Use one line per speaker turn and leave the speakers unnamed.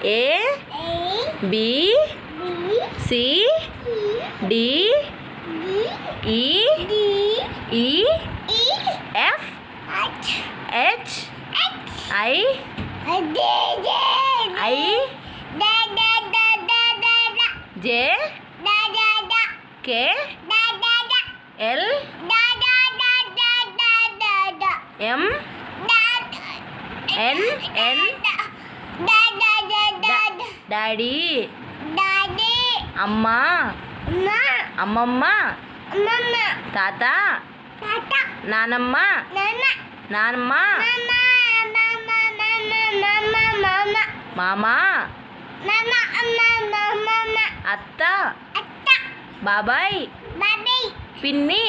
A B C D E F H I J K L M N daddy అమ్మ అమ్మమ్మ తాత నానమ్మ మామ అత్త బాబాయ్ పిన్ని